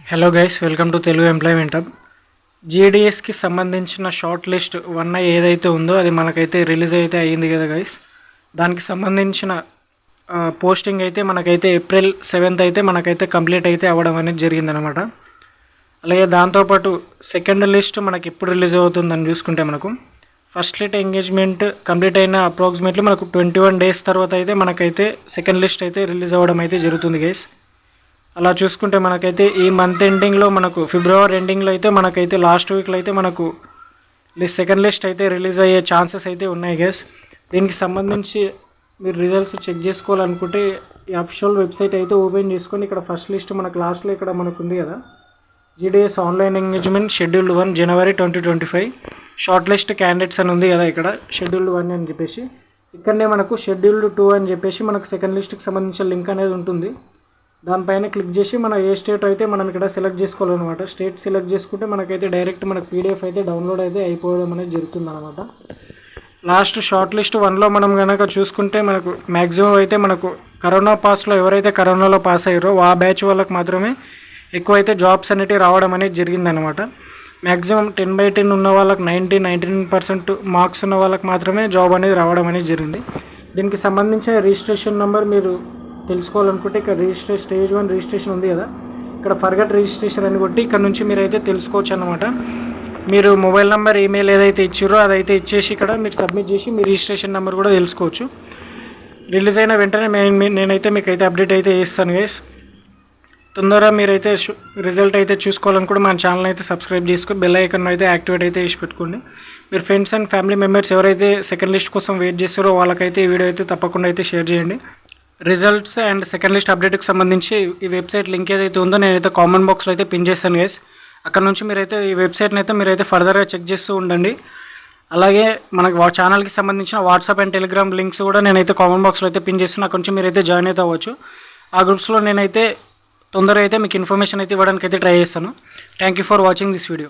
Hello guys, welcome to Telugu employment hub. జీడీఎస్కి సంబంధించిన short list 1 ఏదైతే ఉందో అది మనకైతే రిలీజ్ అయితే అయ్యింది కదా గైస్. దానికి సంబంధించిన పోస్టింగ్ అయితే మనకైతే April 7th అయితే మనకైతే కంప్లీట్ అయితే అవ్వడం అనేది జరిగిందనమాట. అలాగే దాంతోపాటు సెకండ్ లిస్ట్ మనకి ఎప్పుడు రిలీజ్ అవుతుందని చూసుకుంటే మనకు ఫస్ట్ లిస్ట్ ఎంగేజ్మెంట్ కంప్లీట్ అయిన అప్రాక్సిమేట్లీ మనకు 21 days తర్వాత అయితే మనకైతే సెకండ్ లిస్ట్ అయితే రిలీజ్ అవ్వడం అయితే జరుగుతుంది గైస్. అలా చూసుకుంటే మనకైతే ఈ మంత్ ఎండింగ్లో మనకు ఫిబ్రవరి ఎండింగ్లో అయితే మనకైతే లాస్ట్ వీక్లో అయితే మనకు సెకండ్ లిస్ట్ అయితే రిలీజ్ అయ్యే ఛాన్సెస్ అయితే ఉన్నాయి గైస్. దీనికి సంబంధించి మీరు రిజల్ట్స్ చెక్ చేసుకోవాలనుకుంటే ఈ అఫీషియల్ వెబ్సైట్ అయితే ఓపెన్ చేసుకొని ఇక్కడ ఫస్ట్ లిస్ట్ మనకు లాస్ట్లో ఇక్కడ మనకు ఉంది కదా, GDS online engagement scheduled 1 January 2025 short list candidates అని ఉంది కదా, ఇక్కడ షెడ్యూల్డ్ 1 అని చెప్పేసి ఇక్కడనే మనకు షెడ్యూల్డ్ 2 అని చెప్పేసి మనకు సెకండ్ లిస్ట్కి సంబంధించిన లింక్ అనేది ఉంటుంది. దానిపైన క్లిక్ చేసి మనం ఏ స్టేట్ అయితే మనం ఇక్కడ సెలెక్ట్ చేసుకోవాలన్నమాట. స్టేట్ సెలెక్ట్ చేసుకుంటే మనకైతే డైరెక్ట్ మనకు పీడిఎఫ్ అయితే డౌన్లోడ్ అయితే అయిపోవడం అనేది జరుగుతుంది అనమాట. లాస్ట్ షార్ట్ లిస్ట్ 1లో మనం కనుక చూసుకుంటే మనకు మ్యాక్సిమం అయితే మనకు కరోనా పాస్లో ఎవరైతే కరోనాలో పాస్ అయ్యారో ఆ బ్యాచ్ వాళ్ళకి మాత్రమే ఎక్కువైతే జాబ్స్ అనేవి రావడం అనేది జరిగిందనమాట. మ్యాక్సిమం 10/10 ఉన్న వాళ్ళకి 19% మార్క్స్ ఉన్న వాళ్ళకి మాత్రమే జాబ్ అనేది రావడం అనేది జరిగింది. దీనికి సంబంధించిన రిజిస్ట్రేషన్ నెంబర్ మీరు తెలుసుకోవాలనుకుంటే ఇక్కడ స్టేజ్ 1 రిజిస్ట్రేషన్ ఉంది కదా, ఇక్కడ ఫర్గట్ రిజిస్ట్రేషన్ అని కొట్టి ఇక్కడ నుంచి మీరైతే తెలుసుకోవచ్చు అన్నమాట. మీరు మొబైల్ నెంబర్ ఈమెయిల్ ఏదైతే ఇచ్చారో అదైతే ఇచ్చేసి ఇక్కడ మీరు సబ్మిట్ చేసి మీ రిజిస్ట్రేషన్ నెంబర్ కూడా తెలుసుకోవచ్చు. రిలీజ్ అయిన వెంటనే నేనైతే మీకు అయితే అప్డేట్ అయితే చేస్తాను గైస్. తొందరగా మీరైతే రిజల్ట్ అయితే చూసుకోవాలనుకుంటే మన ఛానల్ అయితే సబ్స్క్రైబ్ చేసుకొని బెల్ ఐకాన్ అయితే యాక్టివేట్ అయితే చేసి పెట్టుకోండి. మీరు ఫ్రెండ్స్ అండ్ ఫ్యామిలీ మెంబర్స్ ఎవరైతే సెకండ్ లిస్ట్ కోసం వెయిట్ చేస్తారో వాళ్ళకైతే ఈ వీడియో అయితే తప్పకుండా అయితే షేర్ చేయండి. రిజల్ట్స్ అండ్ సెకండ్ లిస్ట్ అప్డేట్కి సంబంధించి ఈ వెబ్సైట్ లింక్ ఏదైతే ఉందో నేనైతే కామెంట్ బాక్స్లో అయితే పిన్ చేస్తాను గైస్. అక్కడ నుంచి మీరైతే ఈ వెబ్సైట్ని అయితే మీరైతే ఫర్దర్గా చెక్ చేస్తూ ఉండండి. అలాగే మనకి ఛానల్కి సంబంధించిన వాట్సాప్ అండ్ టెలిగ్రామ్ లింక్స్ కూడా నేనైతే కామెంట్ బాక్స్లో అయితే పిన్ చేస్తున్నాను. అక్కడ నుంచి మీరైతే జాయిన్ అయితే అవ్వచ్చు. ఆ గ్రూప్స్లో నేనైతే తొందరగా అయితే మీకు ఇన్ఫర్మేషన్ అయితే ఇవ్వడానికి అయితే ట్రై చేస్తాను. Thank you for watching this video.